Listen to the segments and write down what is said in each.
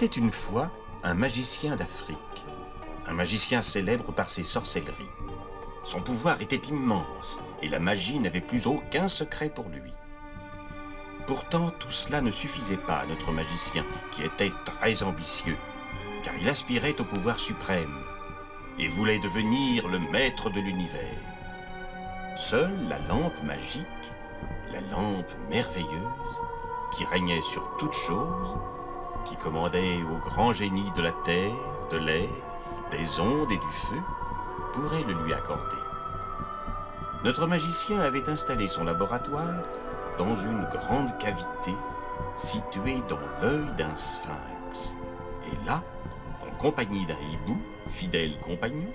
était une fois un magicien d'Afrique, un magicien célèbre par ses sorcelleries. Son pouvoir était immense et la magie n'avait plus aucun secret pour lui. Pourtant, tout cela ne suffisait pas à notre magicien, qui était très ambitieux, car il aspirait au pouvoir suprême et voulait devenir le maître de l'univers. Seule la lampe magique, la lampe merveilleuse, qui régnait sur toute chose, qui commandait aux grands génies de la terre, de l'air, des ondes et du feu, pourrait le lui accorder. Notre magicien avait installé son laboratoire dans une grande cavité située dans l'œil d'un sphinx. Et là, en compagnie d'un hibou, fidèle compagnon,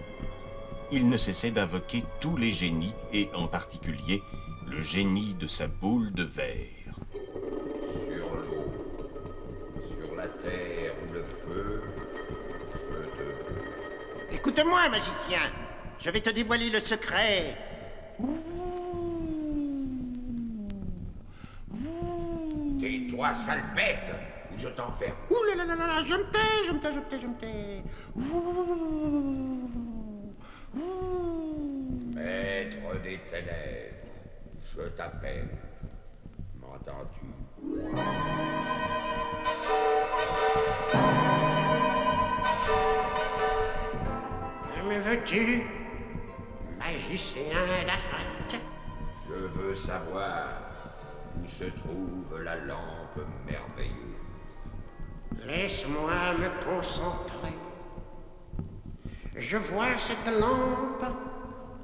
il ne cessait d'invoquer tous les génies et en particulier le génie de sa boule de verre. Sur l'eau, sur la terre ou le feu, je te veux. Écoute-moi, magicien. Je vais te dévoiler le secret. Tais-toi, sale bête, ou je t'enferme. Ouh là là là là, je me tais. Maître des ténèbres, je t'appelle. M'entends-tu? Que me veux-tu, magicien d'Afrique? Je veux savoir où se trouve la lampe merveilleuse. Laisse-moi me concentrer. Je vois cette lampe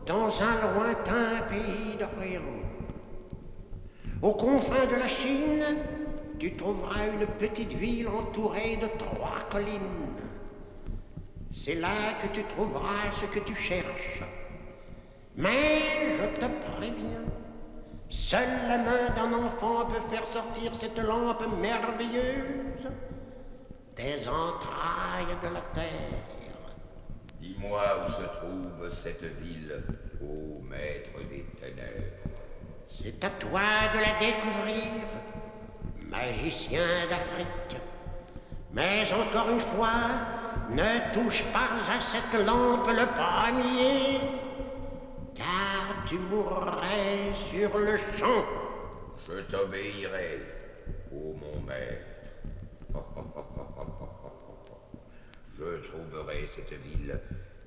dans un lointain pays d'Orient. Aux confins de la Chine, tu trouveras une petite ville entourée de 3 collines. C'est là que tu trouveras ce que tu cherches. Mais je te préviens, seule la main d'un enfant peut faire sortir cette lampe merveilleuse des entrailles de la terre. Dis-moi où se trouve cette ville, ô maître des ténèbres. C'est à toi de la découvrir, magicien d'Afrique. Mais encore une fois, ne touche pas à cette lampe le premier, car tu mourrais sur le champ. Je t'obéirai, ô mon maître. Je trouverai cette ville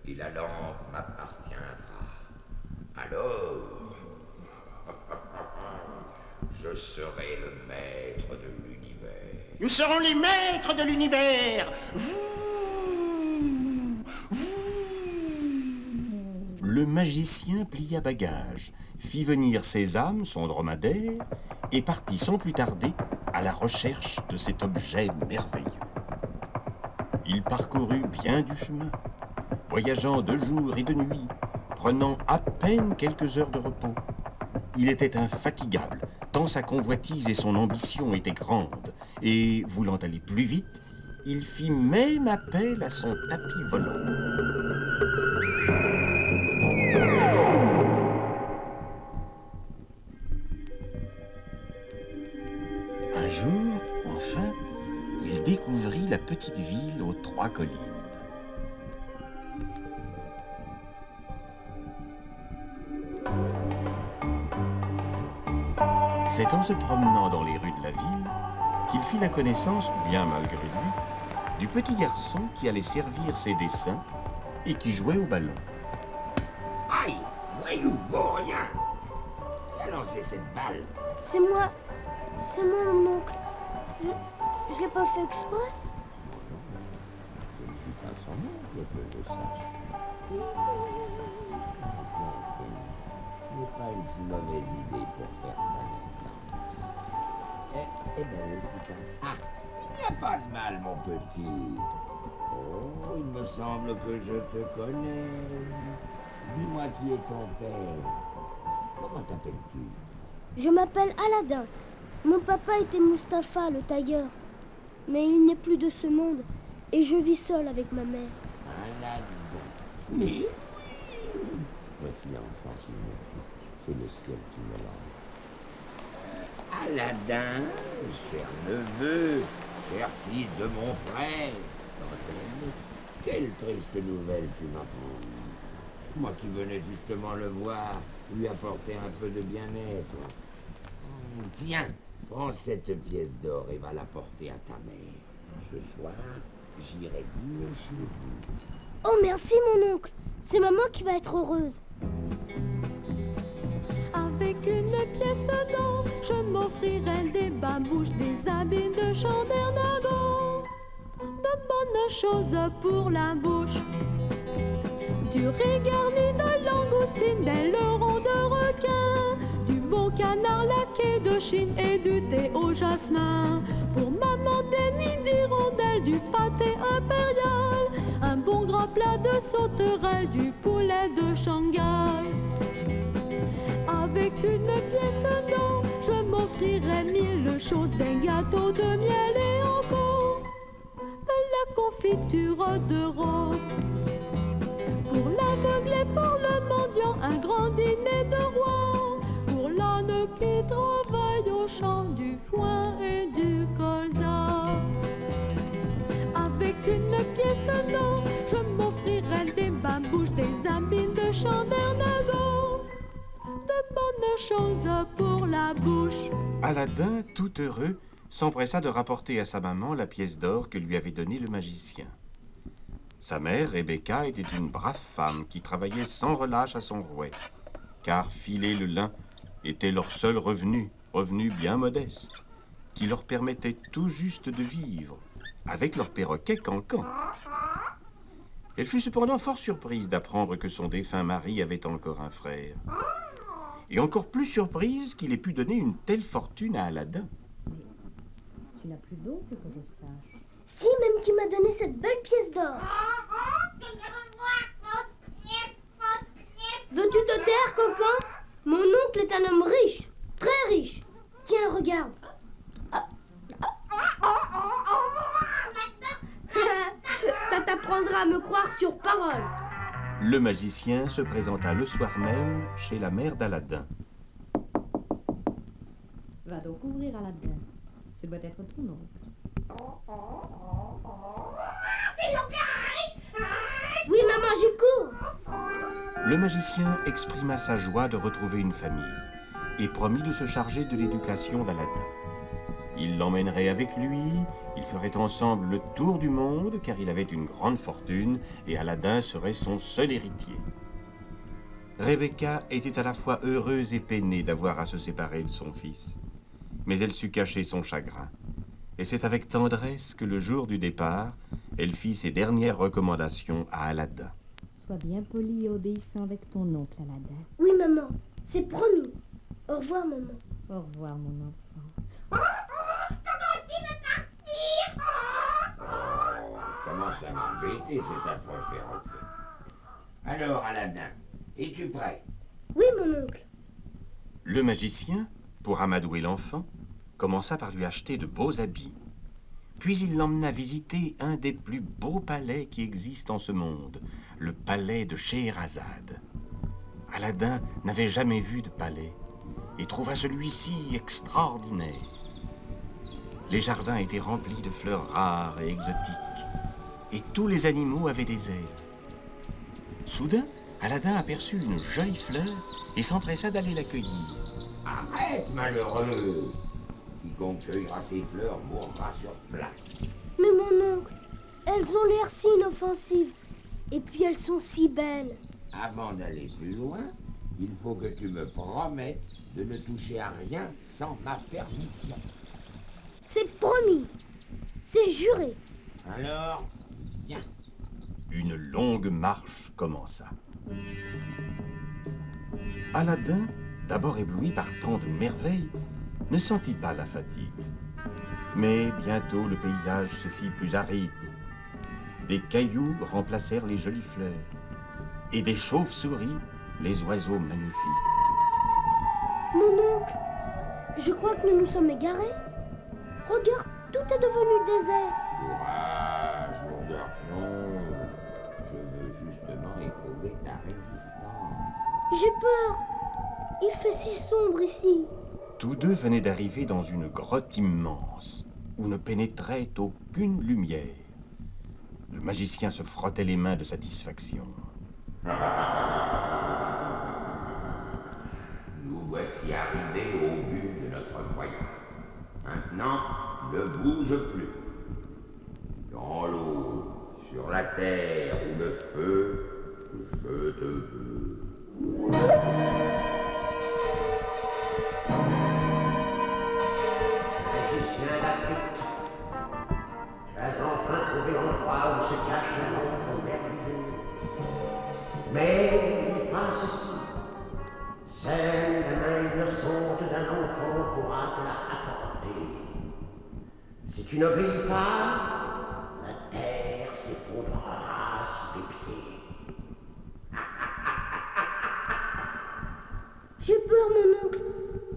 et la lampe m'appartiendra. Alors, je serai le maître de l'univers. Nous serons les maîtres de l'univers. Le magicien plia bagage, fit venir ses âmes, son dromadaire, et partit sans plus tarder à la recherche de cet objet merveilleux. Il parcourut bien du chemin, voyageant de jour et de nuit, prenant à peine quelques heures de repos. Il était infatigable, tant sa convoitise et son ambition étaient grandes, et, voulant aller plus vite, il fit même appel à son tapis volant. Un jour, enfin, il découvrit la petite ville aux 3 collines. C'est en se promenant dans les rues de la ville qu'il fit la connaissance, bien malgré lui, du petit garçon qui allait servir ses dessins et qui jouait au ballon. Aïe, voyou, vaurien. Qui a lancé cette balle? C'est moi, mon oncle. Je l'ai pas fait exprès. Je ne suis pas son oncle, que je sache. Ce n'est pas une si mauvaise idée pour faire connaissance. Eh bien, oui, tu penses. Ah, il n'y a pas de mal, mon petit. Oh, il me semble que je te connais. Dis-moi qui est ton père. Comment t'appelles-tu? Je m'appelle Aladdin. Mon papa était Mustapha, le tailleur. Mais il n'est plus de ce monde et je vis seul avec ma mère. Aladdin. Mais voici l'enfant qu'il me faut. C'est le ciel qui me l'a. Aladdin, cher neveu, cher fils de mon frère. Quelle triste nouvelle tu m'apprends. Moi qui venais justement le voir, lui apporter un peu de bien-être. Tiens, prends cette pièce d'or et va la porter à ta mère. Ce soir, j'irai dîner chez vous. Oh, merci, mon oncle. C'est maman qui va être heureuse. Avec une pièce d'or, je m'offrirai des babouches, des habits de Chandernado, de bonnes choses pour la bouche, du riz garni de langoustine, des leurons de requin, du bon canard laqué de Chine et du thé au jasmin. Pour maman, des nids d'hirondelles, du pâté impérial, un bon gras plat de sauterelles, du poulet de Shanghai. Avec une pièce d'or, je m'offrirai 1000 choses, des gâteaux de miel et encore de la confiture de rose. Pour l'aveugle et pour le mendiant, un grand dîner de roi. Pour l'âne qui travaille au champ, du foin et du colza. Avec une pièce d'or, je m'offrirai des babouches, des habits de Chandernado, de bonnes choses pour la bouche. Aladin, tout heureux, s'empressa de rapporter à sa maman la pièce d'or que lui avait donnée le magicien. Sa mère, Rebecca, était une brave femme qui travaillait sans relâche à son rouet, car filer le lin était leur seul revenu bien modeste, qui leur permettait tout juste de vivre, avec leur perroquet Cancan. Elle fut cependant fort surprise d'apprendre que son défunt mari avait encore un frère. Et encore plus surprise qu'il ait pu donner une telle fortune à Aladin. Tu n'as plus d'oncle que je sache. Si, même qui m'a donné cette belle pièce d'or. Veux-tu te taire, Cancan? Mon oncle est un homme riche, très riche. Tiens, regarde. Ça t'apprendra à me croire sur parole. Le magicien se présenta le soir même chez la mère d'Aladin. Va donc ouvrir Aladin. Ce doit être ton oncle. Oui, maman, j'y cours. Le magicien exprima sa joie de retrouver une famille et promit de se charger de l'éducation d'Aladin. Il l'emmènerait avec lui, ils feraient ensemble le tour du monde car il avait une grande fortune et Aladin serait son seul héritier. Rebecca était à la fois heureuse et peinée d'avoir à se séparer de son fils, mais elle sut cacher son chagrin. Et c'est avec tendresse que le jour du départ, elle fit ses dernières recommandations à Aladin. Sois bien poli et obéissant avec ton oncle, Aladin. Oui, maman, c'est promis. Au revoir, maman. Au revoir, mon enfant. Commence à m'embêter cet affreux perroquet. Alors, Aladin, es-tu prêt? Oui, mon oncle. Le magicien, pour amadouer l'enfant, commença par lui acheter de beaux habits. Puis il l'emmena visiter un des plus beaux palais qui existent en ce monde, le palais de Scheherazade. Aladin n'avait jamais vu de palais et trouva celui-ci extraordinaire. Les jardins étaient remplis de fleurs rares et exotiques, et tous les animaux avaient des ailes. Soudain, Aladin aperçut une jolie fleur et s'empressa d'aller l'accueillir. Arrête, malheureux! Quiconque cueillera ces fleurs mourra sur place. Mais mon oncle, elles ont l'air si inoffensives. Et puis elles sont si belles. Avant d'aller plus loin, il faut que tu me promettes de ne toucher à rien sans ma permission. C'est promis. C'est juré. Alors, viens. Une longue marche commença. Aladin, d'abord ébloui par tant de merveilles, ne sentit pas la fatigue. Mais bientôt le paysage se fit plus aride. Des cailloux remplacèrent les jolies fleurs, et des chauves-souris les oiseaux magnifiques. Mon oncle, je crois que nous nous sommes égarés. Regarde, tout est devenu désert. Courage, mon garçon. Je veux justement éprouver ta résistance. J'ai peur. Il fait si sombre ici. Tous deux venaient d'arriver dans une grotte immense, où ne pénétrait aucune lumière. Le magicien se frottait les mains de satisfaction. Nous voici arrivés au but de notre voyage. Maintenant, ne bouge plus. Dans l'eau, sur la terre ou le feu, je te veux. Magicien d'Afrique, tu as enfin trouvé l'endroit où se cache la lampe merveilleuse. Mais n'oublie pas ceci. Seule la main innocente d'un enfant pourra te la apporter. Si tu n'obéis pas, la terre s'effondrera sous tes pieds. J'ai peur, mon oncle.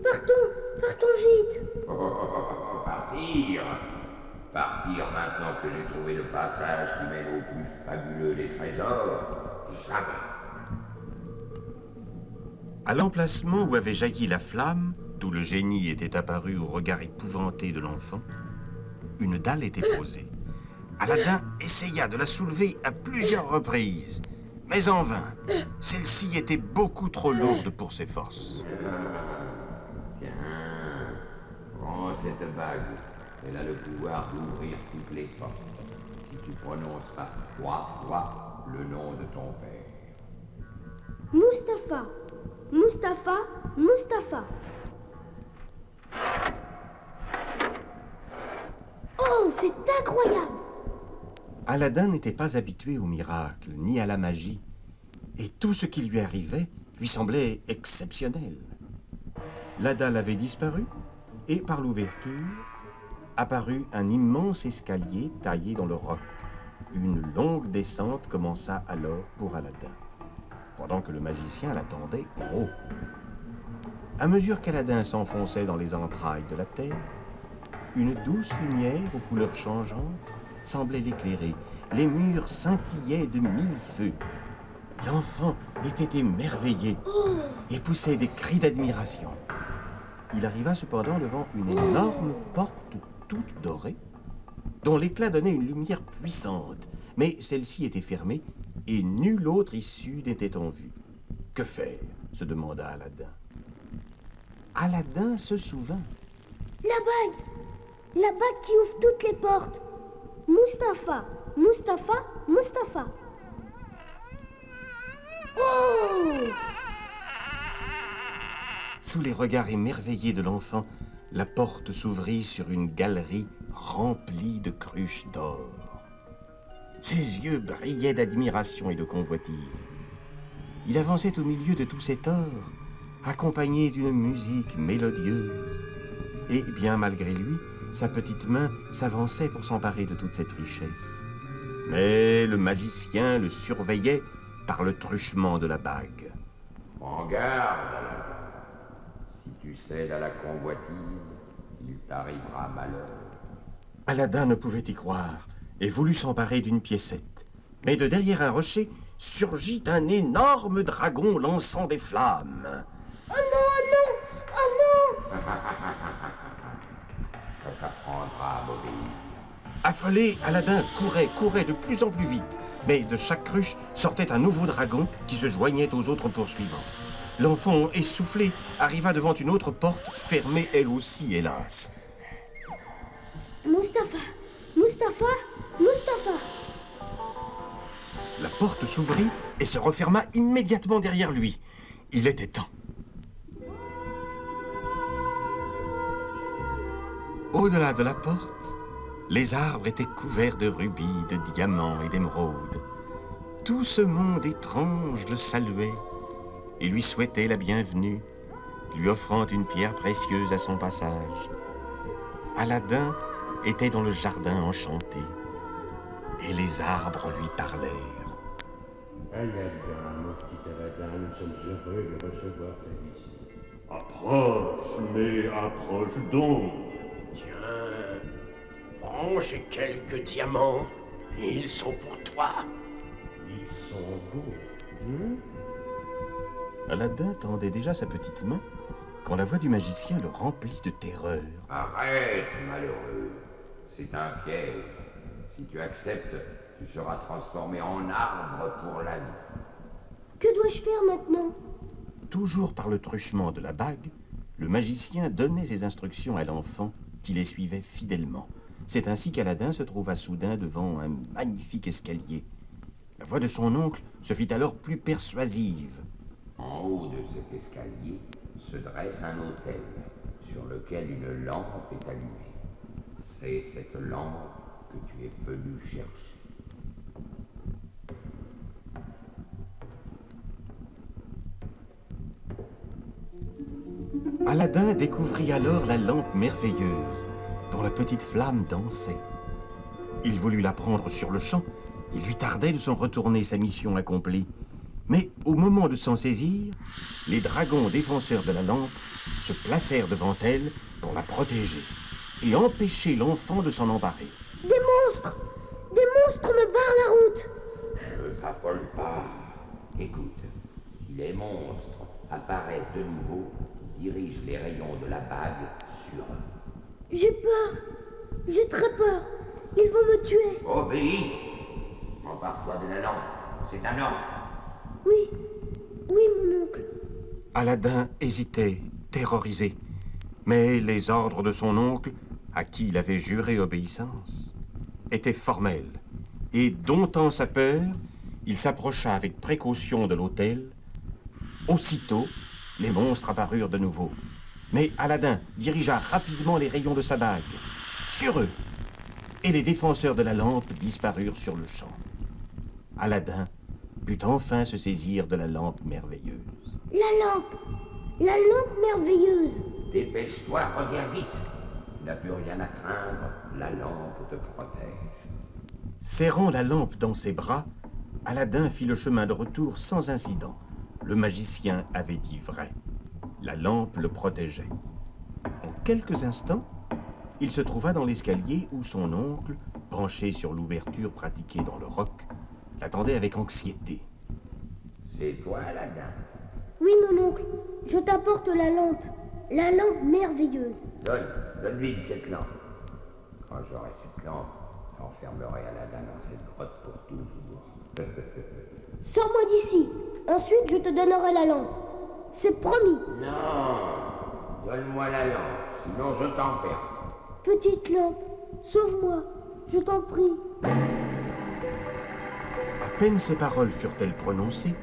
Partons vite. Partir maintenant que j'ai trouvé le passage qui mène au plus fabuleux des trésors, jamais. À l'emplacement où avait jailli la flamme, d'où le génie était apparu au regard épouvanté de l'enfant, une dalle était posée. Aladdin essaya de la soulever à plusieurs reprises, mais en vain. Celle-ci était beaucoup trop lourde pour ses forces. Tiens, prends cette bague. Elle a le pouvoir d'ouvrir toutes les portes. Si tu prononces par 3 fois le nom de ton père. Mustapha, Mustapha, Mustapha. Oh, c'est incroyable! Aladdin n'était pas habitué aux miracles, ni à la magie, et tout ce qui lui arrivait lui semblait exceptionnel. La dalle avait disparu, et par l'ouverture, apparut un immense escalier taillé dans le roc. Une longue descente commença alors pour Aladdin, pendant que le magicien l'attendait en haut. À mesure qu'Aladdin s'enfonçait dans les entrailles de la terre, une douce lumière aux couleurs changeantes semblait l'éclairer. Les murs scintillaient de 1000 feux. L'enfant était émerveillé et poussait des cris d'admiration. Il arriva cependant devant une énorme porte toute dorée, dont l'éclat donnait une lumière puissante. Mais celle-ci était fermée et nulle autre issue n'était en vue. Que faire? Se demanda Aladdin. Aladdin se souvint. La bague qui ouvre toutes les portes. Mustapha, Mustapha, Mustapha. Oh! Sous les regards émerveillés de l'enfant, la porte s'ouvrit sur une galerie remplie de cruches d'or. Ses yeux brillaient d'admiration et de convoitise. Il avançait au milieu de tout cet or, accompagné d'une musique mélodieuse. Et bien malgré lui, sa petite main s'avançait pour s'emparer de toute cette richesse. Mais le magicien le surveillait par le truchement de la bague. Prends garde, Aladdin. Si tu cèdes à la convoitise, il t'arrivera malheur. Aladdin ne pouvait y croire et voulut s'emparer d'une piécette. Mais de derrière un rocher surgit un énorme dragon lançant des flammes. Oh non, oh non, oh non! Ça t'apprendra à m'obéir. Affolé, Aladdin courait de plus en plus vite. Mais de chaque cruche sortait un nouveau dragon qui se joignait aux autres poursuivants. L'enfant, essoufflé, arriva devant une autre porte, fermée elle aussi, hélas. Mustapha, Mustapha, Mustapha. La porte s'ouvrit et se referma immédiatement derrière lui. Il était temps. Au-delà de la porte, les arbres étaient couverts de rubis, de diamants et d'émeraudes. Tout ce monde étrange le saluait et lui souhaitait la bienvenue, lui offrant une pierre précieuse à son passage. Aladdin était dans le jardin enchanté et les arbres lui parlèrent. Aladdin, mon petit Aladdin, nous sommes heureux de recevoir ta visite. Approche, mais approche donc. Tiens, prends ces quelques diamants. Ils sont pour toi. Ils sont beaux. Aladdin tendait déjà sa petite main quand la voix du magicien le remplit de terreur. Arrête, malheureux. C'est un piège. Si tu acceptes, tu seras transformé en arbre pour la vie. Que dois-je faire maintenant? Toujours par le truchement de la bague, le magicien donnait ses instructions à l'enfant qui les suivait fidèlement. C'est ainsi qu'Aladin se trouva soudain devant un magnifique escalier. La voix de son oncle se fit alors plus persuasive. En haut de cet escalier se dresse un autel sur lequel une lampe est allumée. C'est cette lampe que tu es venu chercher. Aladin découvrit alors la lampe merveilleuse, dont la petite flamme dansait. Il voulut la prendre sur le champ. Il lui tardait de s'en retourner, sa mission accomplie. Mais au moment de s'en saisir, les dragons défenseurs de la lampe se placèrent devant elle pour la protéger et empêcher l'enfant de s'en emparer. Des monstres! Des monstres me barrent la route! Ne t'affole pas. Écoute, si les monstres apparaissent de nouveau, dirige les rayons de la bague sur eux. J'ai peur. J'ai très peur. Ils vont me tuer. Obéis. Empare-toi de la lampe. C'est un ordre. Oui. Oui, mon oncle. Aladin hésitait, terrorisé. Mais les ordres de son oncle, à qui il avait juré obéissance, étaient formels. Et domptant sa peur, il s'approcha avec précaution de l'autel. Aussitôt, les monstres apparurent de nouveau. Mais Aladin dirigea rapidement les rayons de sa bague sur eux, et les défenseurs de la lampe disparurent sur le champ. Aladin put enfin se saisir de la lampe merveilleuse. La lampe! La lampe merveilleuse! Dépêche-toi, reviens vite. Tu n'as plus rien à craindre. La lampe te protège. Serrant la lampe dans ses bras, Aladin fit le chemin de retour sans incident. Le magicien avait dit vrai. La lampe le protégeait. En quelques instants, il se trouva dans l'escalier où son oncle, penché sur l'ouverture pratiquée dans le roc, l'attendait avec anxiété. C'est toi, Aladin. Oui, mon oncle. Je t'apporte la lampe. La lampe merveilleuse. Donne-lui cette lampe. Quand j'aurai cette lampe, j'enfermerai Aladin dans cette grotte pour toujours. Sors-moi d'ici. Ensuite, je te donnerai la lampe. C'est promis. Non. Donne-moi la lampe, sinon je t'enferme. Petite lampe, sauve-moi. Je t'en prie. À peine ces paroles furent-elles prononcées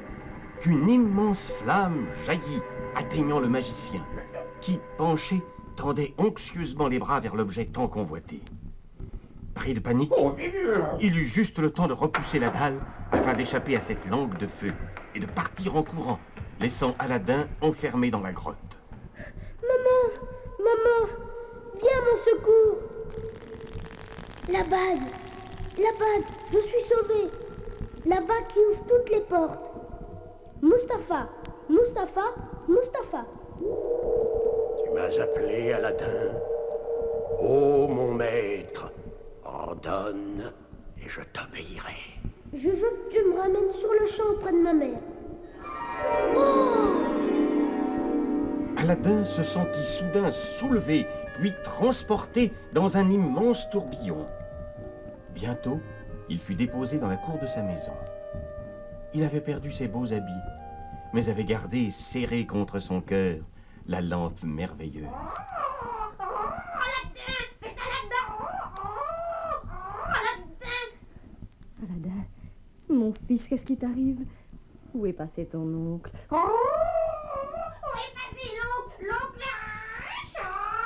qu'une immense flamme jaillit, atteignant le magicien, qui, penché, tendait anxieusement les bras vers l'objet tant convoité. Pris de panique, il eut juste le temps de repousser la dalle afin d'échapper à cette langue de feu et de partir en courant, laissant Aladin enfermé dans la grotte. Maman! Maman! Viens à mon secours! La bague! La bague! Je suis sauvée! La bague qui ouvre toutes les portes! Mustapha! Mustapha! Mustapha! Tu m'as appelé, Aladin. Ô mon maître, ordonne et je t'obéirai. Je veux que tu me ramènes sur le champ auprès de ma mère. Oh! Aladin se sentit soudain soulevé, puis transporté dans un immense tourbillon. Bientôt, il fut déposé dans la cour de sa maison. Il avait perdu ses beaux habits, mais avait gardé serré contre son cœur la lampe merveilleuse. Aladin, mon fils, qu'est-ce qui t'arrive? Où est passé ton oncle?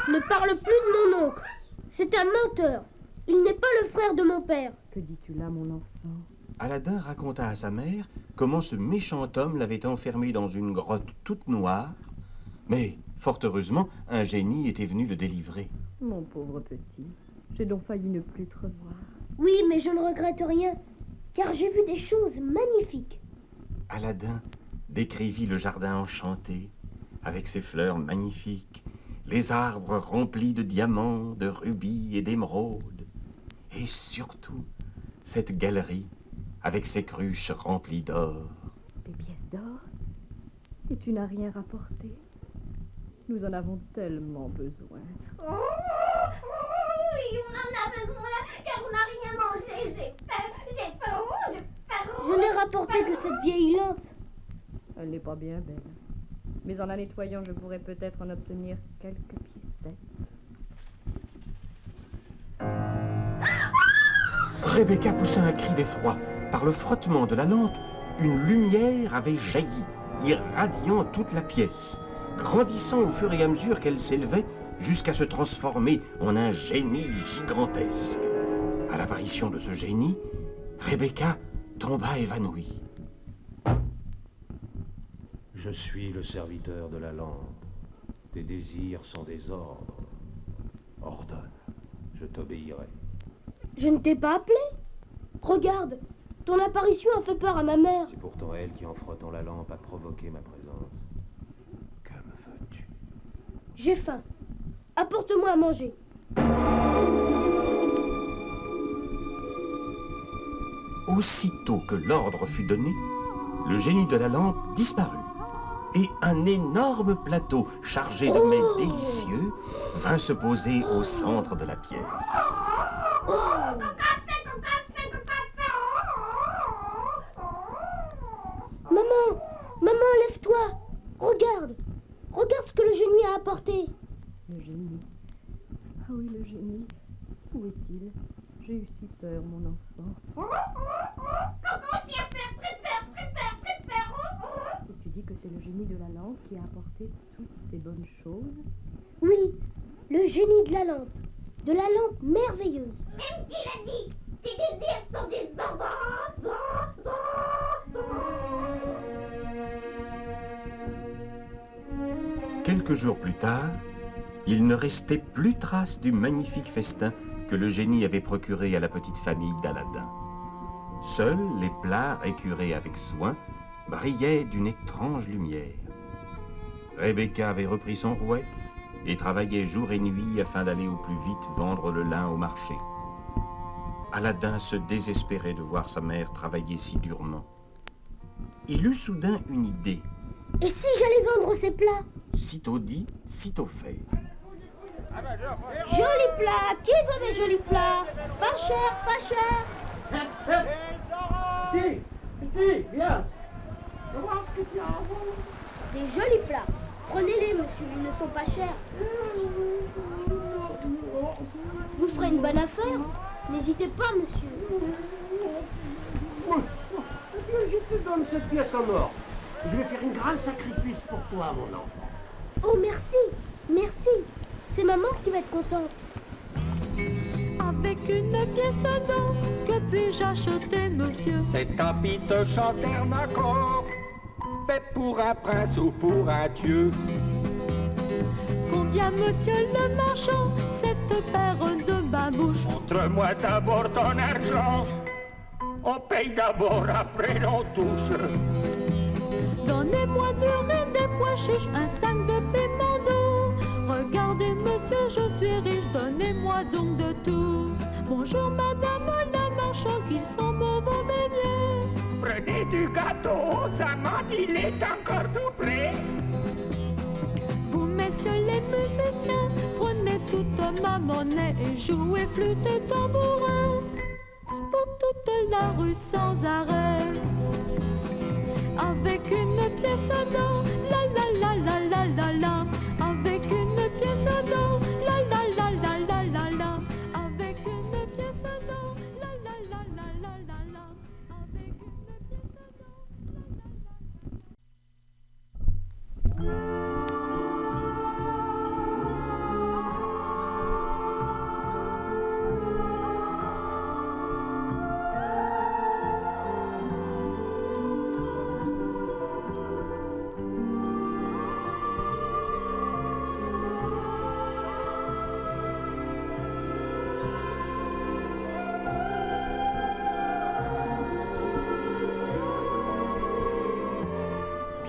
Ne parle plus de mon oncle. C'est un menteur. Il n'est pas le frère de mon père. Que dis-tu là, mon enfant? Aladin raconta à sa mère comment ce méchant homme l'avait enfermé dans une grotte toute noire, mais, fort heureusement, un génie était venu le délivrer. Mon pauvre petit, j'ai donc failli ne plus te revoir. Oui, mais je ne regrette rien, car j'ai vu des choses magnifiques. Aladin décrivit le jardin enchanté, avec ses fleurs magnifiques, les arbres remplis de diamants, de rubis et d'émeraudes, et surtout cette galerie avec ses cruches remplies d'or. Des pièces d'or? Et tu n'as rien rapporté? Nous en avons tellement besoin. Oui, on en a besoin, car on n'a rien mangé. J'ai faim. Je n'ai rapporté que cette vieille lampe. Elle n'est pas bien belle. Mais en la nettoyant, je pourrais peut-être en obtenir quelques piécettes. Rebecca poussa un cri d'effroi. Par le frottement de la lampe, une lumière avait jailli, irradiant toute la pièce, grandissant au fur et à mesure qu'elle s'élevait jusqu'à se transformer en un génie gigantesque. À l'apparition de ce génie, Rebecca tomba évanouie. Je suis le serviteur de la lampe. Tes désirs sont des ordres. Ordonne, je t'obéirai. Je ne t'ai pas appelé. Regarde, ton apparition a fait peur à ma mère. C'est pourtant elle qui, en frottant la lampe, a provoqué ma présence. Que me veux-tu? J'ai faim. Apporte-moi à manger. Aussitôt que l'ordre fut donné, le génie de la lampe disparut. Et un énorme plateau chargé de mets délicieux vint se poser au centre de la pièce. Maman, lève-toi. Regarde ce que le génie a apporté. Le génie. Ah oui, le génie. Où est-il? J'ai eu si peur, mon enfant. Et tu dis que c'est le génie de la lampe qui a apporté toutes ces bonnes choses? Oui, le génie de la lampe. De la lampe merveilleuse. Même qui l'a dit, tes désirs sont des ordres. Quelques jours plus tard, il ne restait plus trace du magnifique festin que le génie avait procuré à la petite famille d'Aladin. Seuls les plats récurés avec soin brillaient d'une étrange lumière. Rebecca avait repris son rouet et travaillait jour et nuit afin d'aller au plus vite vendre le lin au marché. Aladin se désespérait de voir sa mère travailler si durement. Il eut soudain une idée. Et si j'allais vendre ces plats? Sitôt dit, sitôt fait. Jolis plats, qui veut mes jolis plats? Pas cher, pas cher. Petit, viens. Je vois ce que tu as. Des jolis plats. Prenez-les, monsieur, ils ne sont pas chers. Vous ferez une bonne affaire. N'hésitez pas, monsieur. Je te donne cette pièce en or. Je vais faire un grand sacrifice pour toi, mon enfant. Oh, merci. C'est maman qui va être contente. Avec une pièce d'or, que puis-je acheter, monsieur? C'est un pitochant thermacor, fait pour un prince ou pour un dieu. Combien, monsieur le marchand, cette paire de babouches? Montre-moi d'abord ton argent, on paye d'abord, après l'on touche. Donnez-moi du riz, des pois chiches, un sac de piment d'eau. Regardez, monsieur, je suis riche, donnez-moi donc de tout. Bonjour, madame la marchand, qu'ils sont beaux vos beignets. Prenez du gâteau, sa menthe, il est encore doublé. Vous, messieurs les musiciens, prenez toute ma monnaie et jouez flûte et tambourin pour toute la rue sans arrêt. Avec une pièce d'or, la la la la la la la. Avec une pièce d'or, la la la la la la la. Avec une pièce d'or, la la la la la la la. Avec une pièce d'or, la la la.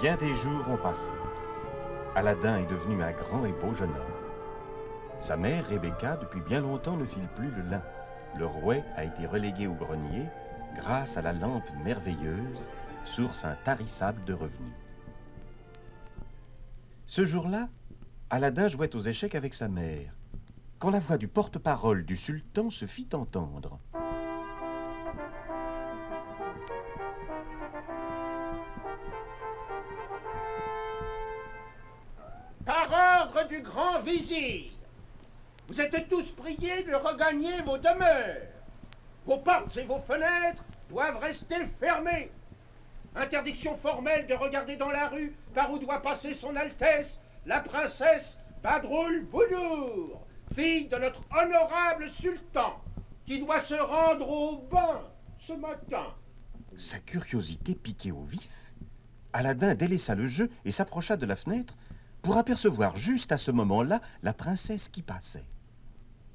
Bien des jours ont passé. Aladin est devenu un grand et beau jeune homme. Sa mère, Rebecca, depuis bien longtemps ne file plus le lin. Le rouet a été relégué au grenier grâce à la lampe merveilleuse, source intarissable de revenus. Ce jour-là, Aladin jouait aux échecs avec sa mère. quand la voix du porte-parole du sultan se fit entendre. Par ordre du grand vizir, vous êtes tous priés de regagner vos demeures. Vos portes et vos fenêtres doivent rester fermées. Interdiction formelle de regarder dans la rue par où doit passer son Altesse, la princesse Badroul Boudour, fille de notre honorable sultan, qui doit se rendre au bain ce matin. Sa curiosité piquée au vif, Aladin délaissa le jeu et s'approcha de la fenêtre pour apercevoir juste à ce moment-là la princesse qui passait.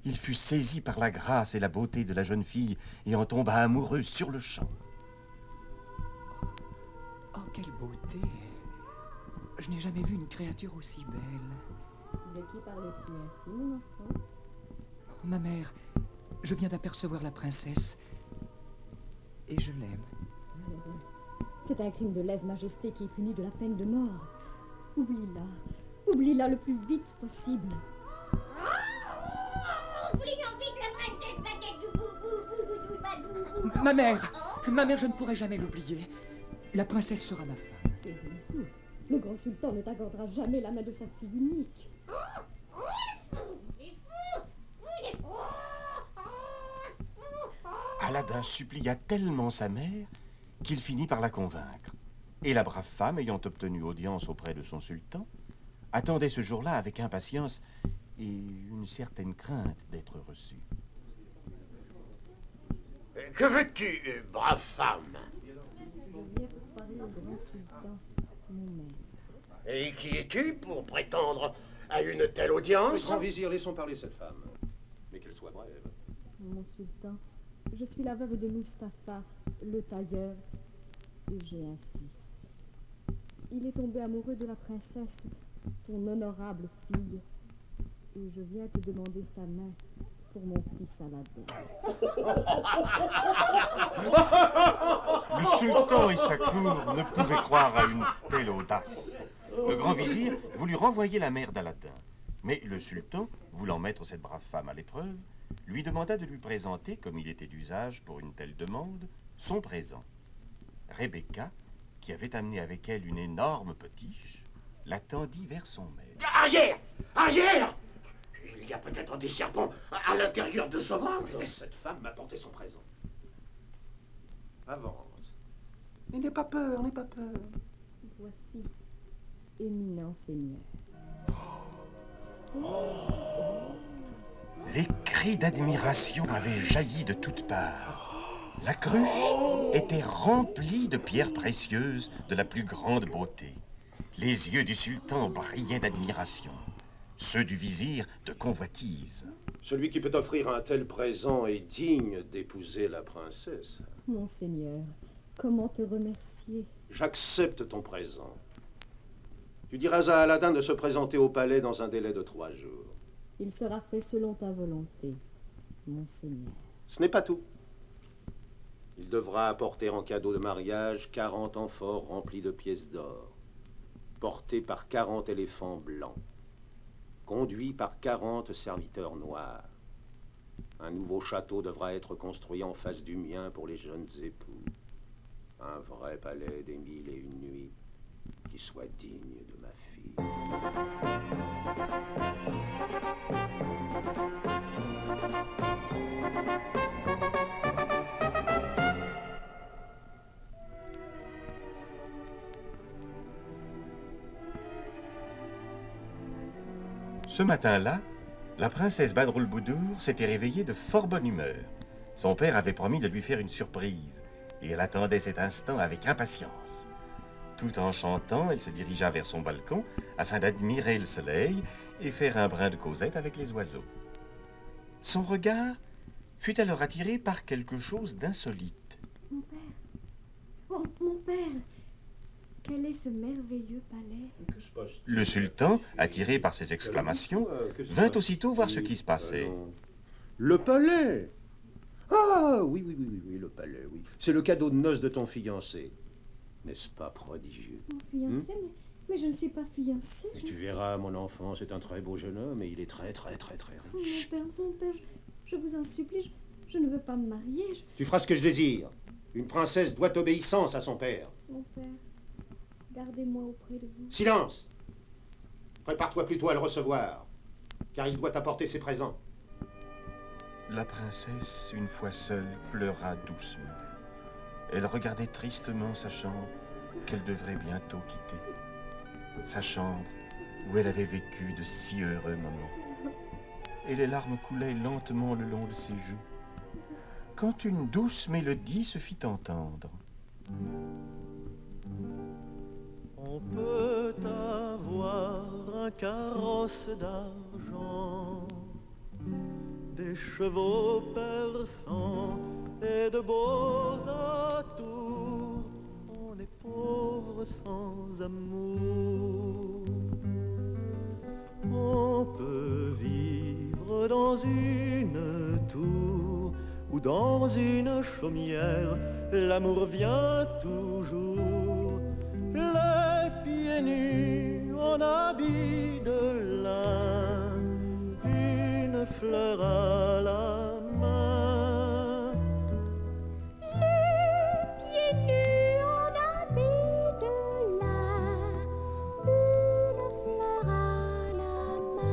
Il fut saisi par la grâce et la beauté de la jeune fille et en tomba amoureux sur le champ. Oh, quelle beauté! Je n'ai jamais vu une créature aussi belle. De qui parles-tu ainsi, mon enfant? Ma mère, je viens d'apercevoir la princesse et je l'aime. Malheureux. C'est un crime de lèse-majesté qui est puni de la peine de mort. Oublie-la. Oublie-la le plus vite possible. Oublions vite la princesse baguette du boubou, badou. Ma mère, je ne pourrai jamais l'oublier. La princesse sera ma femme. Êtes-vous fou? Le grand sultan ne t'accordera jamais la main de sa fille unique. Aladin supplia tellement sa mère qu'il finit par la convaincre. Et la brave femme, ayant obtenu audience auprès de son sultan, attendait ce jour-là avec impatience et une certaine crainte d'être reçue. Que veux-tu, brave femme? Je viens pour parler au grand sultan, mon maître. Et qui es-tu pour prétendre à une telle audience? Grand vizir, laissons parler cette femme. Mais qu'elle soit brève. Mon sultan, je suis la veuve de Mustapha, le tailleur, et j'ai un fils. Il est tombé amoureux de la princesse, ton honorable fille, et je viens te demander sa main pour mon fils Aladin. Le sultan et sa cour ne pouvaient croire à une telle audace. Le grand vizir voulut renvoyer la mère d'Aladin, mais le sultan, voulant mettre cette brave femme à l'épreuve, lui demanda de lui présenter, comme il était d'usage pour une telle demande, son présent. Rebecca, qui avait amené avec elle une énorme potiche, la tendit vers son maître. Arrière! Arrière! Il y a peut-être des serpents à l'intérieur de ce ventre. Laisse cette femme m'apporter son présent. Avance. Mais n'aie pas peur, n'aie pas peur. Voici, éminent seigneur. Les cris d'admiration avaient jailli de toutes parts. La cruche était remplie de pierres précieuses de la plus grande beauté. Les yeux du sultan brillaient d'admiration, ceux du vizir de convoitise. Celui qui peut offrir un tel présent est digne d'épouser la princesse. Monseigneur, comment te remercier? J'accepte ton présent. Tu diras à Aladin de se présenter au palais dans un délai de 3 jours. Il sera fait selon ta volonté, Monseigneur. Ce n'est pas tout. Il devra apporter en cadeau de mariage 40 amphores remplis de pièces d'or, portés par 40 éléphants blancs, conduits par 40 serviteurs noirs. Un nouveau château devra être construit en face du mien pour les jeunes époux. Un vrai palais des 1001 nuits qui soit digne de ma fille. Ce matin-là, la princesse Badroul Boudour s'était réveillée de fort bonne humeur. Son père avait promis de lui faire une surprise, et elle attendait cet instant avec impatience. Tout en chantant, elle se dirigea vers son balcon afin d'admirer le soleil et faire un brin de causette avec les oiseaux. Son regard fut alors attiré par quelque chose d'insolite. Mon père! Oh, mon père! Quel est ce merveilleux palais? Le sultan, attiré par ces exclamations, vint aussitôt voir ce qui se passait. Le palais! Ah, oui, le palais, oui. C'est le cadeau de noces de ton fiancé. N'est-ce pas prodigieux? Mon fiancé, Mais je ne suis pas fiancée. Tu verras, mon enfant, c'est un très beau jeune homme et il est très riche. Mon père, je vous en supplie, je ne veux pas me marier. Tu feras ce que je désire. Une princesse doit obéissance à son père. Mon père, gardez-moi auprès de vous. Silence! Prépare-toi plutôt à le recevoir, car il doit t'apporter ses présents. La princesse, une fois seule, pleura doucement. Elle regardait tristement sa chambre qu'elle devrait bientôt quitter. Sa chambre où elle avait vécu de si heureux moments. Et les larmes coulaient lentement le long de ses joues, quand une douce mélodie se fit entendre. On peut avoir un carrosse d'argent, des chevaux persans et de beaux atours. On est pauvre sans amour. On peut vivre dans une tour ou dans une chaumière. L'amour vient toujours. Les pieds nus en habit de lin, une fleur à la main. Les pieds nus en habit de lin, une fleur à la main.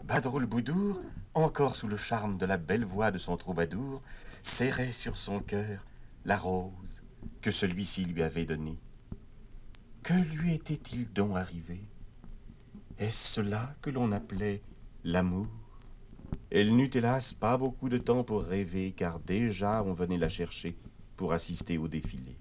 Badroulboudour, encore sous le charme de la belle voix de son troubadour, serrait sur son cœur la rose que celui-ci lui avait donnée. Que lui était-il donc arrivé? Est-ce cela que l'on appelait l'amour? Elle n'eut hélas pas beaucoup de temps pour rêver, car déjà on venait la chercher pour assister au défilé.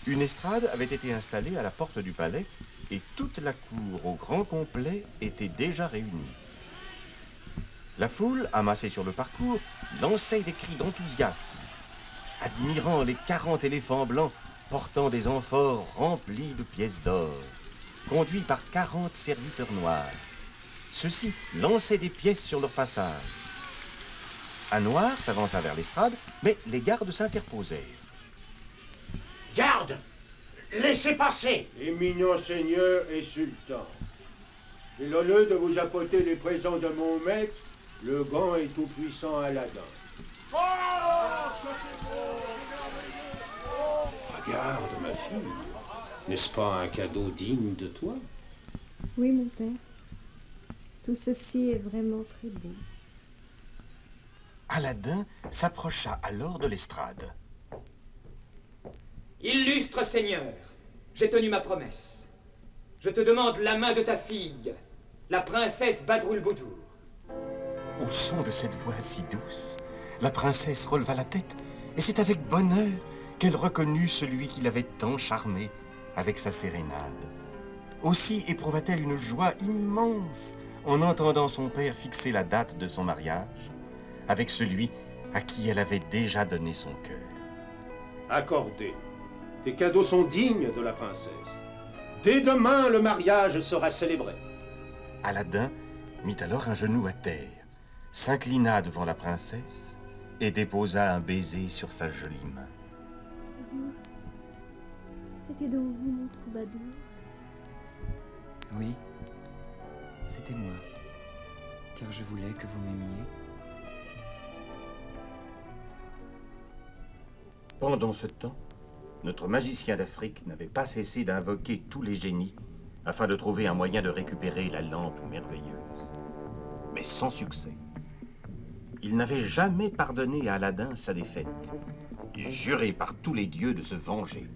Une estrade avait été installée à la porte du palais et toute la cour au grand complet était déjà réunie. La foule, amassée sur le parcours, lançait des cris d'enthousiasme, admirant les 40 éléphants blancs portant des amphores remplies de pièces d'or, conduits par 40 serviteurs noirs. Ceux-ci lançaient des pièces sur leur passage. Un noir s'avança vers l'estrade, mais les gardes s'interposèrent. Garde! Laissez passer! Éminent seigneur et sultan, j'ai l'honneur de vous apporter les présents de mon maître, le grand et tout-puissant Aladdin. Oh, ce que c'est beau! Regarde, ma fille. N'est-ce pas un cadeau digne de toi? Oui, mon père. Tout ceci est vraiment très beau. Aladdin s'approcha alors de l'estrade. Illustre Seigneur, j'ai tenu ma promesse. Je te demande la main de ta fille, la princesse Badroulboudour. Au son de cette voix si douce, la princesse releva la tête, et c'est avec bonheur qu'elle reconnut celui qui l'avait tant charmée avec sa sérénade. Aussi éprouva-t-elle une joie immense en entendant son père fixer la date de son mariage avec celui à qui elle avait déjà donné son cœur. Accordé. Tes cadeaux sont dignes de la princesse. Dès demain, le mariage sera célébré. Aladdin mit alors un genou à terre, s'inclina devant la princesse et déposa un baiser sur sa jolie main. Vous, c'était donc vous, mon troubadour? Oui, c'était moi, car je voulais que vous m'aimiez. Pendant ce temps, notre magicien d'Afrique n'avait pas cessé d'invoquer tous les génies afin de trouver un moyen de récupérer la lampe merveilleuse. Mais sans succès. Il n'avait jamais pardonné à Aladdin sa défaite et juré par tous les dieux de se venger.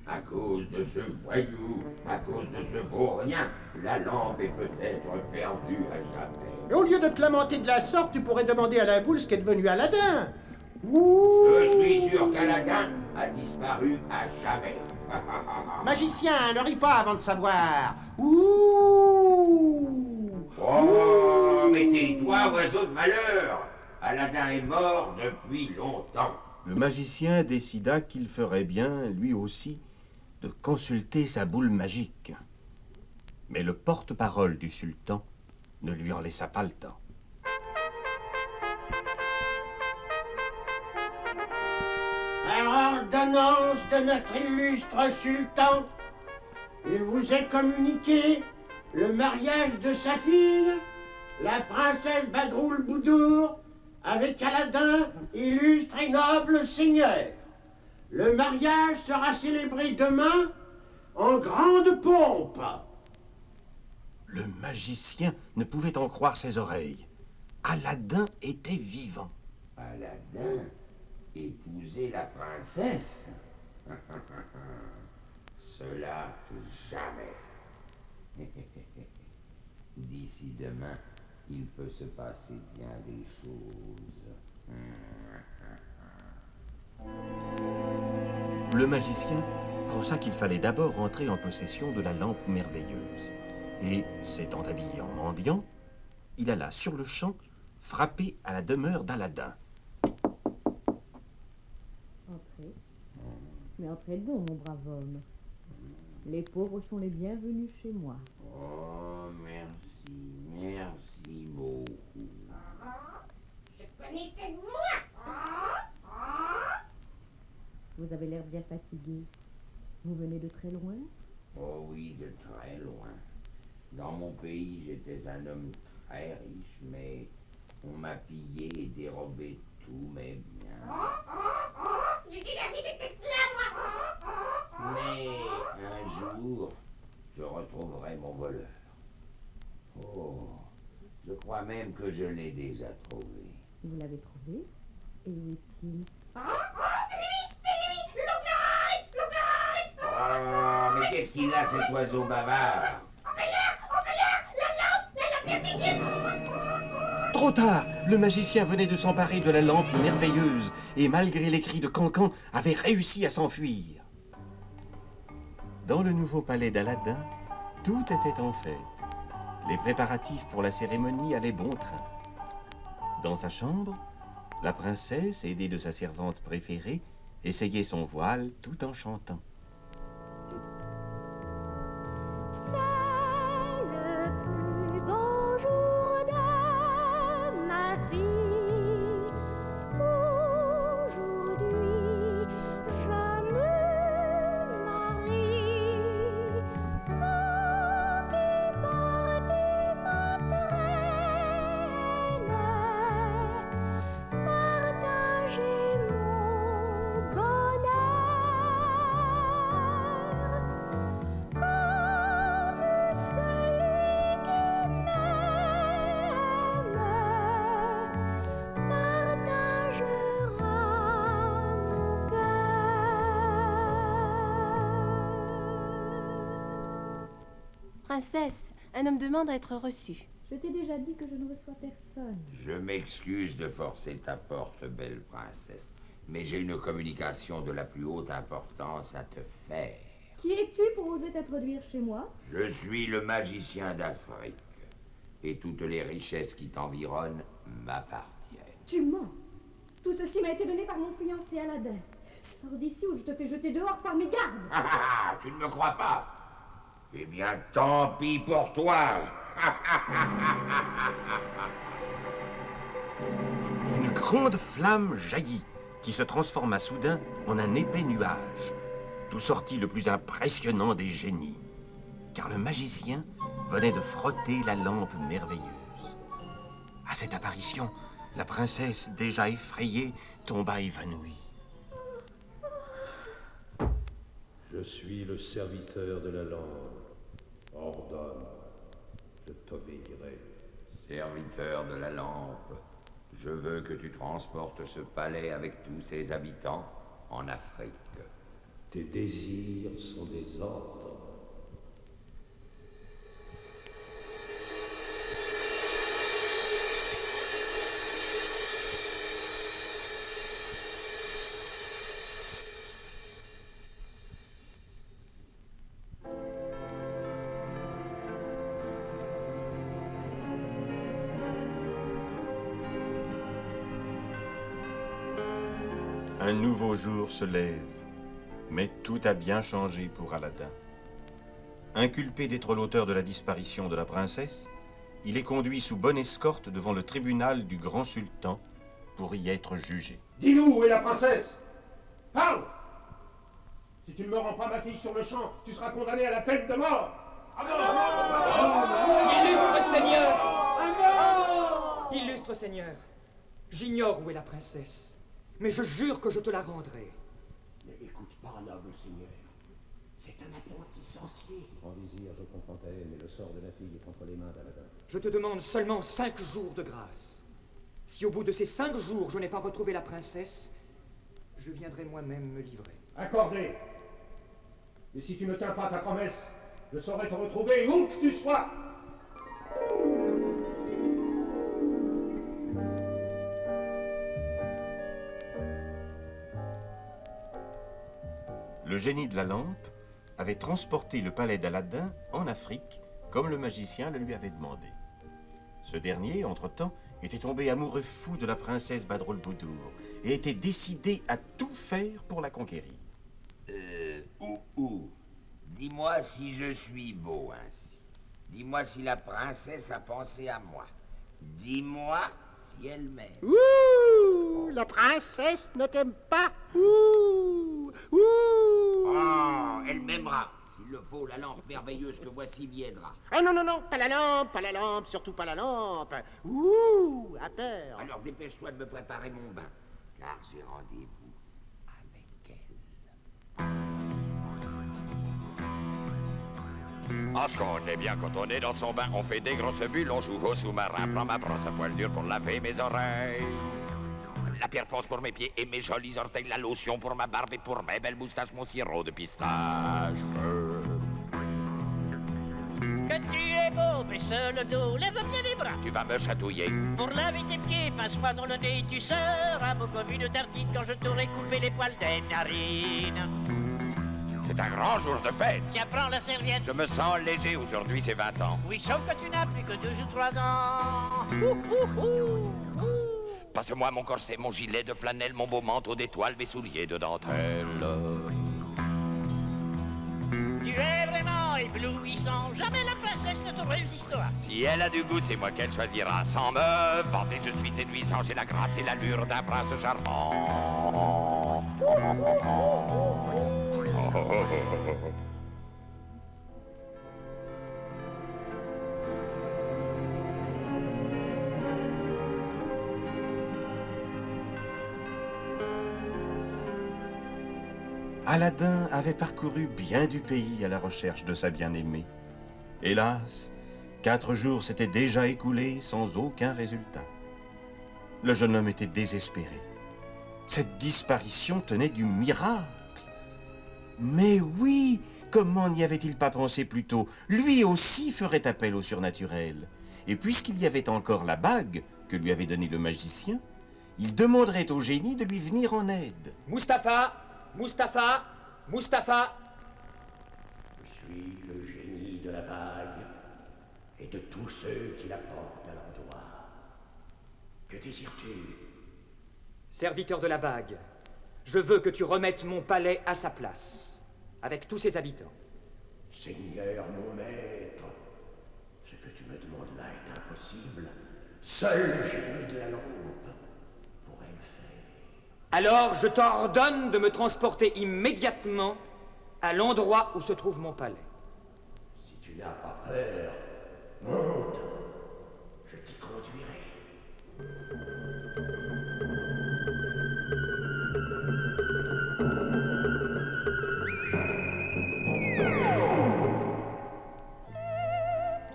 À cause de ce voyou, à cause de ce beau rien, la lampe est peut-être perdue à jamais. Et au lieu de te lamenter de la sorte, tu pourrais demander à la boule ce qu'est devenu Aladdin. Ouh. Je suis sûr qu'Aladin a disparu à jamais. Magicien, ne ris pas avant de savoir. Ouh. Oh, mais tais-toi, oiseau de malheur. Aladin est mort depuis longtemps. Le magicien décida qu'il ferait bien, lui aussi, de consulter sa boule magique. Mais le porte-parole du sultan ne lui en laissa pas le temps. ordonnance de notre illustre sultan, il vous est communiqué le mariage de sa fille, la princesse Badroul Boudour, avec Aladin, illustre et noble seigneur. Le mariage sera célébré demain en grande pompe. Le magicien ne pouvait en croire ses oreilles. Aladin était vivant. Aladin épouser la princesse? Cela jamais. D'ici demain, il peut se passer bien des choses. Le magicien pensa qu'il fallait d'abord entrer en possession de la lampe merveilleuse. Et, s'étant habillé en mendiant, il alla sur le champ frapper à la demeure d'Aladin. Entrez. Mais entrez donc, mon brave homme. Les pauvres sont les bienvenus chez moi. Oh, merci beaucoup. Je connais cette voix. Vous avez l'air bien fatigué. Vous venez de très loin? Oh oui, de très loin. Dans mon pays, j'étais un homme très riche, mais on m'a pillé et dérobé tous mes biens. J'ai déjà vu cette tête-là, moi. Mais un jour, je retrouverai mon voleur. Oh, je crois même que je l'ai déjà trouvé. Vous l'avez trouvé? Et où est-il? C'est lui, l'ouvrage. Oh, mais qu'est-ce qu'il a, cet oiseau bavard? On fait la lampe merveilleuse. Trop tard! Le magicien venait de s'emparer de la lampe merveilleuse et, malgré les cris de Cancan, avait réussi à s'enfuir. Dans le nouveau palais d'Aladin, tout était en fête. Les préparatifs pour la cérémonie allaient bon train. Dans sa chambre, la princesse, aidée de sa servante préférée, essayait son voile tout en chantant. Princesse, un homme demande à être reçu. Je t'ai déjà dit que je ne reçois personne. Je m'excuse de forcer ta porte, belle princesse, mais j'ai une communication de la plus haute importance à te faire. Qui es-tu pour oser t'introduire chez moi? Je suis le magicien d'Afrique, et toutes les richesses qui t'environnent m'appartiennent. Tu mens. Tout ceci m'a été donné par mon fiancé Aladin. Sors d'ici ou je te fais jeter dehors par mes gardes. Ah, tu ne me crois pas? Eh bien, tant pis pour toi. Une grande flamme jaillit, qui se transforma soudain en un épais nuage, d'où sortit le plus impressionnant des génies, car le magicien venait de frotter la lampe merveilleuse. À cette apparition, la princesse, déjà effrayée, tomba évanouie. Je suis le serviteur de la lampe. Ordonne, je t'obéirai. Serviteur de la lampe, je veux que tu transportes ce palais avec tous ses habitants en Afrique. Tes désirs sont des ordres. Un nouveau jour se lève, mais tout a bien changé pour Aladin. Inculpé d'être l'auteur de la disparition de la princesse, il est conduit sous bonne escorte devant le tribunal du grand sultan pour y être jugé. Dis-nous où est la princesse? Parle! Si tu ne me rends pas ma fille sur le champ, tu seras condamné à la peine de mort. Illustre Seigneur! Illustre Seigneur, j'ignore où est la princesse, mais je jure que je te la rendrai. Ne l'écoute pas, noble Seigneur. C'est un apprenti sorcier. Grand vizir, je comprends-elle, mais le sort de la fille est entre les mains d'Aladin. Je te demande seulement 5 jours de grâce. Si au bout de ces 5 jours je n'ai pas retrouvé la princesse, je viendrai moi-même me livrer. Accordé. Et si tu ne tiens pas ta promesse, je saurai te retrouver où que tu sois. Le génie de la lampe avait transporté le palais d'Aladin en Afrique, comme le magicien le lui avait demandé. Ce dernier, entre-temps, était tombé amoureux fou de la princesse Badroulboudour et était décidé à tout faire pour la conquérir. Dis-moi si je suis beau ainsi. Dis-moi si la princesse a pensé à moi. Dis-moi si elle m'aime. Ouh, la princesse ne t'aime pas. Ouh, ouh. Oh, elle m'aimera. S'il le faut, la lampe merveilleuse que voici viendra. Ah non, non, non, pas la lampe, surtout pas la lampe. Ouh, à terre. Alors dépêche-toi de me préparer mon bain, car j'ai rendez-vous avec elle. Ah, ce qu'on est bien quand on est dans son bain, on fait des grosses bulles, on joue au sous-marin. Prends ma brosse à poil dur pour laver mes oreilles. La pierre ponce pour mes pieds et mes jolis orteils, la lotion pour ma barbe et pour mes belles moustaches, mon sirop de pistache. Que tu es beau, baisse le dos, lève bien les bras. Tu vas me chatouiller. Pour laver tes pieds, passe-moi dans le nez, tu seras beau comme une tartine quand je t'aurai coupé les poils des narines. C'est un grand jour de fête. Tiens, prends la serviette. Je me sens léger aujourd'hui, j'ai 20 ans. Oui, sauf que tu n'as plus que 2 ou 3 ans. Passe-moi mon corset, mon gilet de flanelle, mon beau manteau d'étoiles, mes souliers de dentelle. Tu es vraiment éblouissant. Jamais la princesse ne te résistera. Si elle a du goût, c'est moi qu'elle choisira. Sans me vanter, je suis séduisant. J'ai la grâce et l'allure d'un prince charmant. Aladin avait parcouru bien du pays à la recherche de sa bien-aimée. Hélas, 4 jours s'étaient déjà écoulés sans aucun résultat. Le jeune homme était désespéré. Cette disparition tenait du miracle. Mais oui, comment n'y avait-il pas pensé plus tôt? Lui aussi ferait appel au surnaturel. Et puisqu'il y avait encore la bague que lui avait donnée le magicien, il demanderait au génie de lui venir en aide. Mustapha! Mustapha! Mustapha! Je suis le génie de la bague et de tous ceux qui la portent à l'endroit. Que désires-tu? Serviteur de la bague, je veux que tu remettes mon palais à sa place, avec tous ses habitants. Seigneur mon maître, ce que tu me demandes là est impossible. Seul le génie de la lampe pourrait le faire. Alors je t'ordonne de me transporter immédiatement à l'endroit où se trouve mon palais. Si tu n'as pas peur, monte, je t'y conduirai.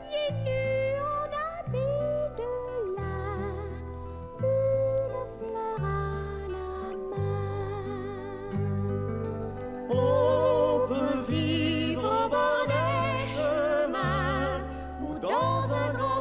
Pieds nus, on habille de là, une fleur à la main. On peut vivre au bord des chemins ou dans un grand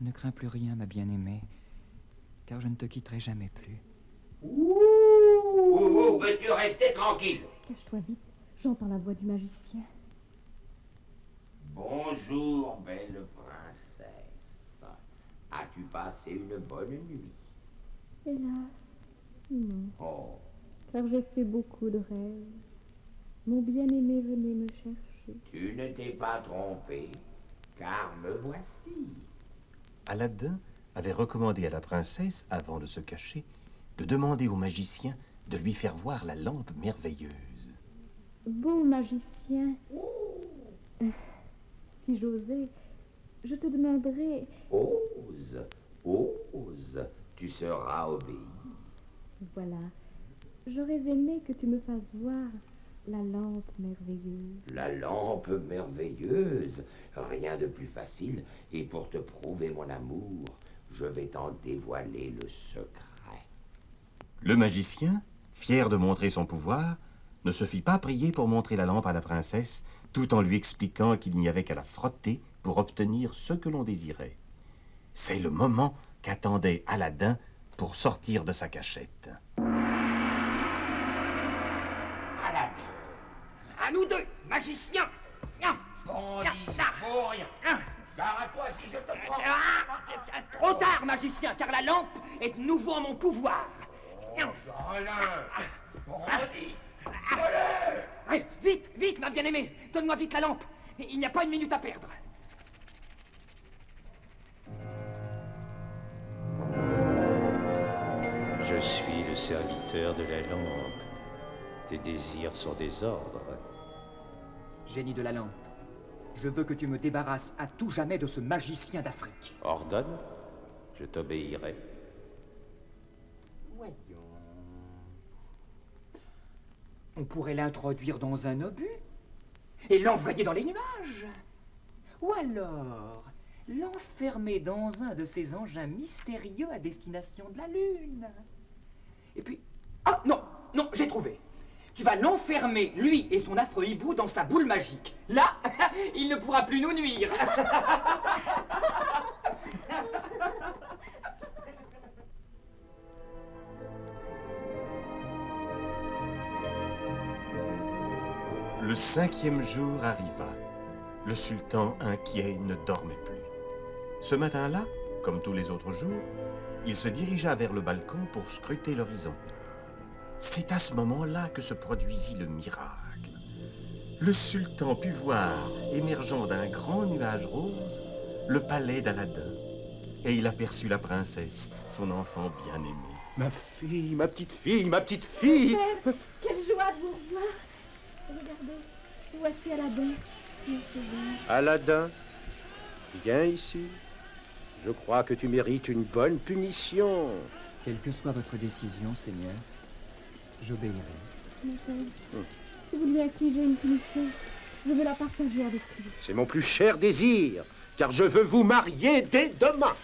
Ne crains plus rien, ma bien-aimée, car je ne te quitterai jamais plus. Ouh, veux-tu rester tranquille? Cache-toi vite, j'entends la voix du magicien. Bonjour, belle princesse. As-tu passé une bonne nuit? Hélas, non. Oh, Car j'ai fait beaucoup de rêves. Mon bien-aimé venait me chercher. tu ne t'es pas trompé, car me voici. Aladdin avait recommandé à la princesse, avant de se cacher, de demander au magicien de lui faire voir la lampe merveilleuse. Beau magicien, si j'osais, je te demanderais... Ose, ose, tu seras obéi. Voilà, j'aurais aimé que tu me fasses voir la lampe merveilleuse. La lampe merveilleuse, rien de plus facile, et pour te prouver mon amour, je vais t'en dévoiler le secret. Le magicien, fier de montrer son pouvoir, ne se fit pas prier pour montrer la lampe à la princesse, tout en lui expliquant qu'il n'y avait qu'à la frotter pour obtenir ce que l'on désirait. C'est le moment qu'attendait Aladdin pour sortir de sa cachette. Aladdin, à nous deux, magiciens. Bandit, pour rien. Gare à toi si je te prends. Trop tard, magicien, car la lampe est de nouveau en mon pouvoir. Bandit, Allez, vite, vite, ma bien-aimée, donne-moi vite la lampe. Il n'y a pas une minute à perdre. Je suis le serviteur de la lampe. Tes désirs sont des ordres. Génie de la lampe, je veux que tu me débarrasses à tout jamais de ce magicien d'Afrique. Ordonne, je t'obéirai. Voyons. On pourrait l'introduire dans un obus et l'envoyer dans les nuages. Ou alors l'enfermer dans un de ces engins mystérieux à destination de la Lune. Et puis... Ah, non, non, j'ai trouvé. Tu vas l'enfermer, lui et son affreux hibou, dans sa boule magique. Là, il ne pourra plus nous nuire. Le 5e jour arriva. Le sultan, inquiet, ne dormait plus. Ce matin-là, comme tous les autres jours, il se dirigea vers le balcon pour scruter l'horizon. C'est à ce moment-là que se produisit le miracle. Le sultan put voir, émergeant d'un grand nuage rose, le palais d'Aladin. Et il aperçut la princesse, son enfant bien-aimé. Ma fille, ma petite fille, ma petite fille! Père, quelle joie de vous revoir! Regardez, voici Aladdin, mon sauveur. Aladdin, viens ici. Je crois que tu mérites une bonne punition. Quelle que soit votre décision, Seigneur, j'obéirai. Mon père, si vous lui infligez une punition, je veux la partager avec lui. C'est mon plus cher désir, car je veux vous marier dès demain.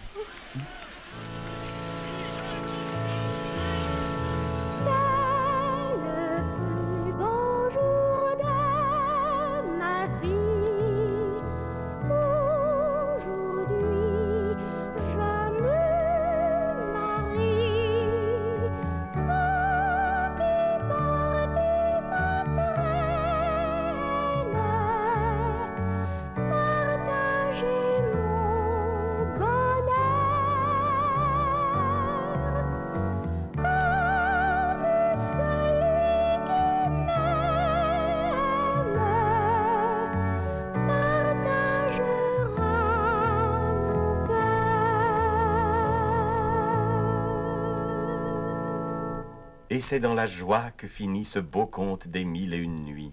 Et c'est dans la joie que finit ce beau conte des 1001 nuits.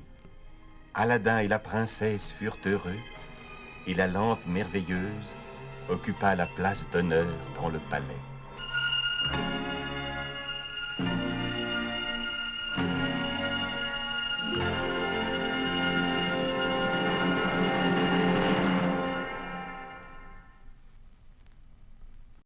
Aladdin et la princesse furent heureux, et la lampe merveilleuse occupa la place d'honneur dans le palais.